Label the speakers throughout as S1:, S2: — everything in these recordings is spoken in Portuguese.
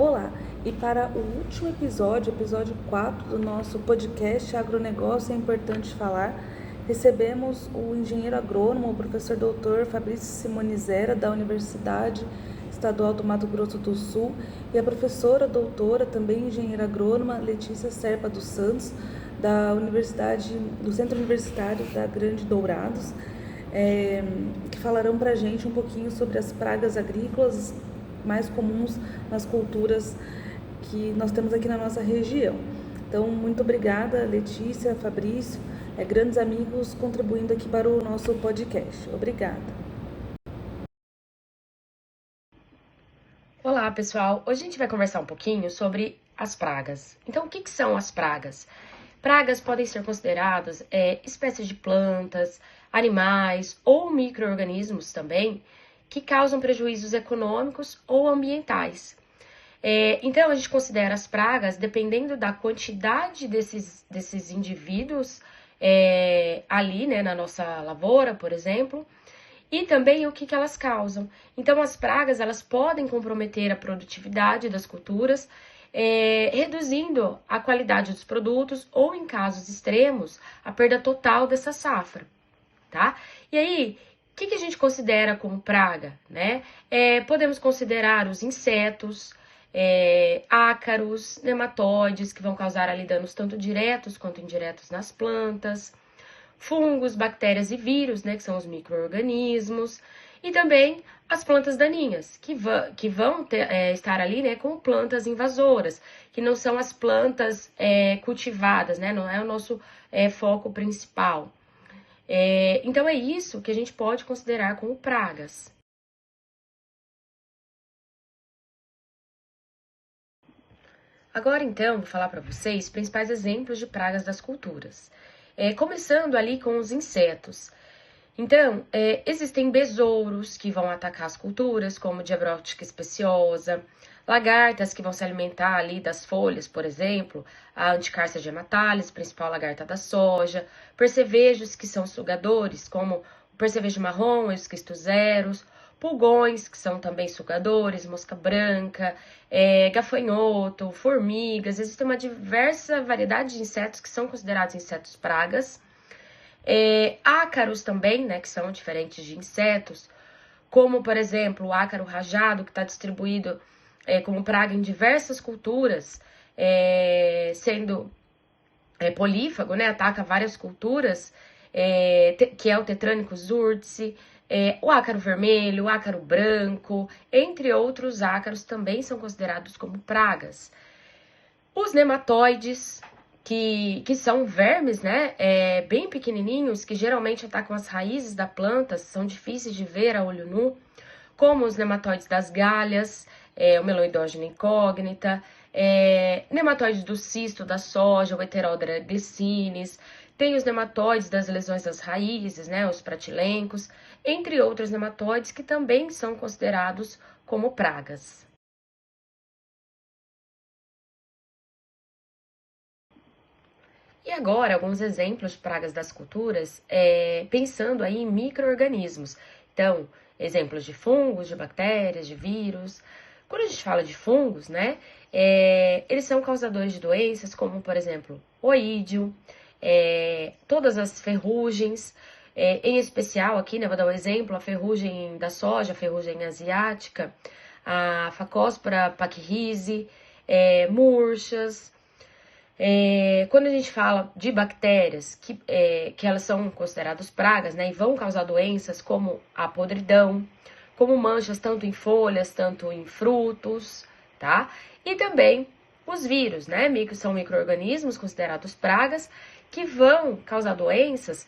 S1: Olá, e para o último episódio 4 do nosso podcast Agronegócio é Importante Falar, recebemos o engenheiro agrônomo, o professor doutor Fabrício Simonizera, da Universidade Estadual do Mato Grosso do Sul, e a professora doutora, também engenheira agrônoma, Letícia Serpa dos Santos, do Centro Universitário da Grande Dourados, que falarão para a gente um pouquinho sobre as pragas agrícolas mais comuns nas culturas que nós temos aqui na nossa região. Então, muito obrigada, Letícia, Fabrício, grandes amigos contribuindo aqui para o nosso podcast. Obrigada.
S2: Olá, pessoal! Hoje a gente vai conversar um pouquinho sobre as pragas. Então, o que são as pragas? Pragas podem ser consideradas espécies de plantas, animais ou micro-organismos também que causam prejuízos econômicos ou ambientais. Então, a gente considera as pragas dependendo da quantidade desses indivíduos ali, né, na nossa lavoura, por exemplo, e também o que elas causam. Então, as pragas, elas podem comprometer a produtividade das culturas, reduzindo a qualidade dos produtos ou, em casos extremos, a perda total dessa safra, tá? E aí, o que a gente considera como praga, né? Podemos considerar os insetos, ácaros, nematóides, que vão causar ali danos tanto diretos quanto indiretos nas plantas, fungos, bactérias e vírus, né, que são os micro-organismos, e também as plantas daninhas, que vão estar ali, né, como plantas invasoras, que não são as plantas cultivadas, né, não é o nosso foco principal. Então, é isso que a gente pode considerar como pragas. Agora, então, vou falar para vocês os principais exemplos de pragas das culturas. Começando ali com os insetos. Então, existem besouros que vão atacar as culturas, como Diabrótica speciosa, lagartas que vão se alimentar ali das folhas, por exemplo, a Anticarcia gematalis, principal lagarta da soja, percevejos que são sugadores, como o percevejo marrom e os quistozeros, pulgões, que são também sugadores, mosca branca, gafanhoto, formigas, existe uma diversa variedade de insetos que são considerados insetos pragas. Ácaros também, né, que são diferentes de insetos, como, por exemplo, o ácaro rajado, que está distribuído como praga em diversas culturas, sendo polífago, né, ataca várias culturas, que é o Tetranicus urtice, o ácaro vermelho, o ácaro branco, entre outros ácaros também são considerados como pragas. Os nematóides, que são vermes, né, bem pequenininhos, que geralmente atacam as raízes da planta, são difíceis de ver a olho nu, como os nematóides das galhas, o Meloidogena incógnita, nematóides do cisto da soja, o Heterodera glycinis, tem os nematóides das lesões das raízes, né, os pratilencos, entre outros nematóides que também são considerados como pragas. E agora, alguns exemplos de pragas das culturas, pensando aí em micro-organismos. Então, exemplos de fungos, de bactérias, de vírus. Quando a gente fala de fungos, né, eles são causadores de doenças como, por exemplo, oídio, todas as ferrugens, em especial aqui, né, vou dar um exemplo, a ferrugem da soja, a ferrugem asiática, a Phacospora pachyrizi, murchas. Quando a gente fala de bactérias, que elas são consideradas pragas, né, e vão causar doenças como a podridão, como manchas tanto em folhas, tanto em frutos, tá? E também os vírus, né, são micro-organismos considerados pragas, que vão causar doenças,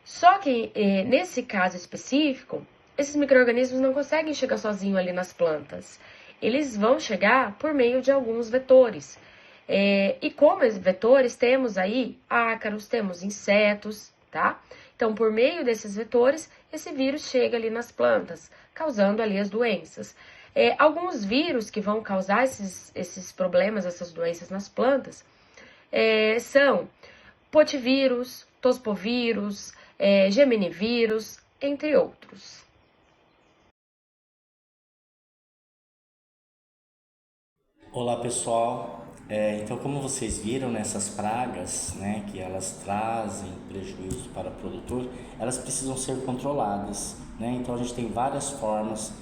S2: só que nesse caso específico, esses micro-organismos não conseguem chegar sozinhos ali nas plantas. Eles vão chegar por meio de alguns vetores. E como vetores, temos aí ácaros, temos insetos, tá? Então, por meio desses vetores, esse vírus chega ali nas plantas, causando ali as doenças. Alguns vírus que vão causar esses problemas, essas doenças nas plantas, são potivírus, tospovírus, geminivírus, entre outros.
S3: Olá pessoal, então como vocês viram nessas pragas, né, que elas trazem prejuízo para o produtor, elas precisam ser controladas, né? Então a gente tem várias formas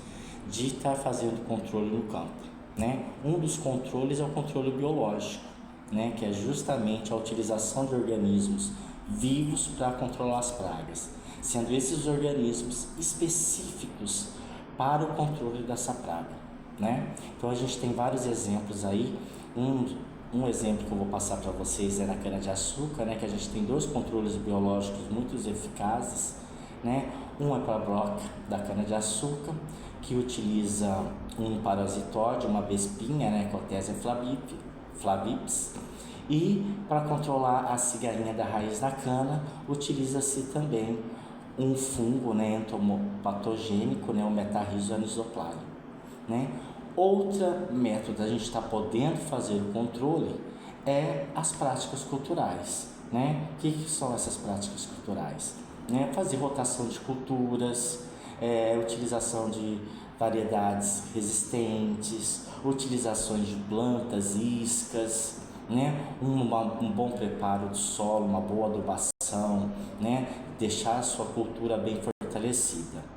S3: de estar fazendo controle no campo, né? Um dos controles é o controle biológico, né, que é justamente a utilização de organismos vivos para controlar as pragas, sendo esses organismos específicos para o controle dessa praga, né? Então a gente tem vários exemplos aí. Um exemplo que eu vou passar para vocês é na cana-de-açúcar, né? Que a gente tem dois controles biológicos muito eficazes, né? Um é para a broca da cana-de-açúcar, que utiliza um parasitóide, uma vespinha, né? Cotésia flavips, e para controlar a cigarrinha da raiz da cana, utiliza-se também um fungo, né, entomopatogênico, né, o Metarrhizo anisoplane, né? Outra método a gente está podendo fazer o controle é as práticas culturais, né? O que são essas práticas culturais? Né? Fazer rotação de culturas, utilização de variedades resistentes, utilizações de plantas, iscas, né? Um bom preparo do solo, uma boa adubação, né? Deixar a sua cultura bem fortalecida.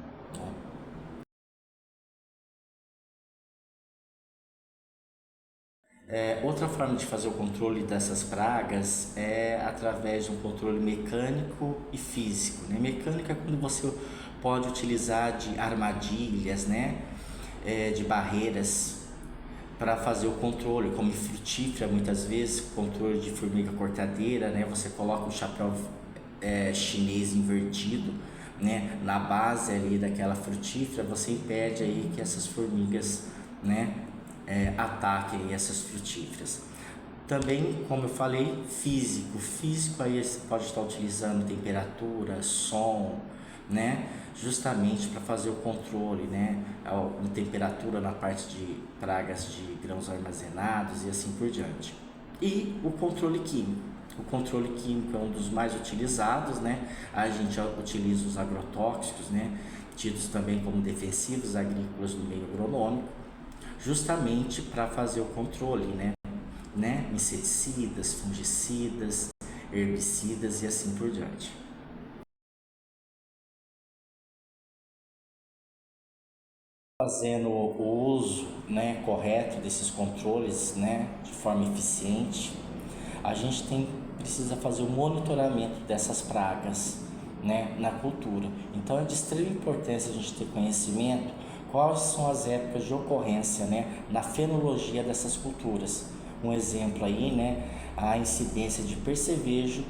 S3: Outra forma de fazer o controle dessas pragas é através de um controle mecânico e físico, né? Mecânico é quando você pode utilizar de armadilhas, né? De barreiras para fazer o controle, como frutífera, muitas vezes, controle de formiga cortadeira, né? Você coloca um chapéu chinês invertido, né? Na base ali daquela frutífera, você impede aí que essas formigas, né? Ataquem essas frutíferas. Também, como eu falei, físico aí você pode estar utilizando temperatura, som, né? Justamente para fazer o controle, né? A temperatura na parte de pragas de grãos armazenados e assim por diante. E o controle químico. O controle químico é um dos mais utilizados, né? A gente utiliza os agrotóxicos, né? Tidos também como defensivos agrícolas no meio agronômico, justamente para fazer o controle, né? Inseticidas, fungicidas, herbicidas e assim por diante. Fazendo o uso, né, correto desses controles, né, de forma eficiente, a gente precisa fazer o monitoramento dessas pragas, né, na cultura. Então é de extrema importância a gente ter conhecimento quais são as épocas de ocorrência, né, na fenologia dessas culturas. Um exemplo aí, né, a incidência de percevejo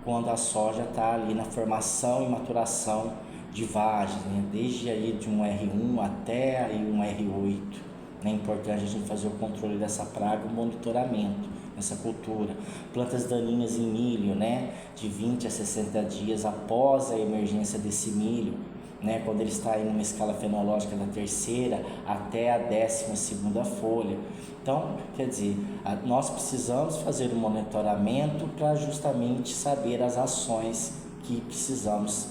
S3: quando a soja está ali na formação e maturação de vagens, né, desde aí de um R1 até aí um R8. É importante a gente fazer o controle dessa praga, o monitoramento nessa cultura. Plantas daninhas em milho, né, de 20 a 60 dias após a emergência desse milho, né, quando ele está aí numa escala fenológica da terceira até a 12ª folha. Então, quer dizer, nós precisamos fazer um monitoramento para justamente saber as ações que precisamos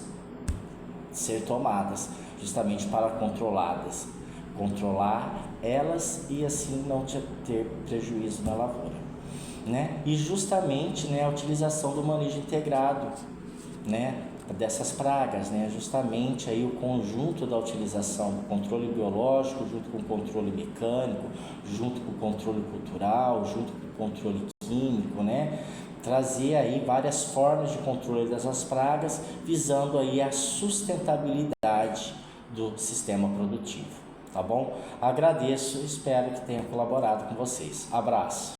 S3: ser tomadas, justamente para controlar elas e assim não ter prejuízo na lavoura, né? E justamente, né, a utilização do manejo integrado, né, dessas pragas, né? Justamente aí o conjunto da utilização do controle biológico junto com o controle mecânico, junto com o controle cultural, junto com o controle químico, né? Trazer aí várias formas de controle dessas pragas, visando aí a sustentabilidade do sistema produtivo, tá bom? Agradeço, espero que tenha colaborado com vocês. Abraço!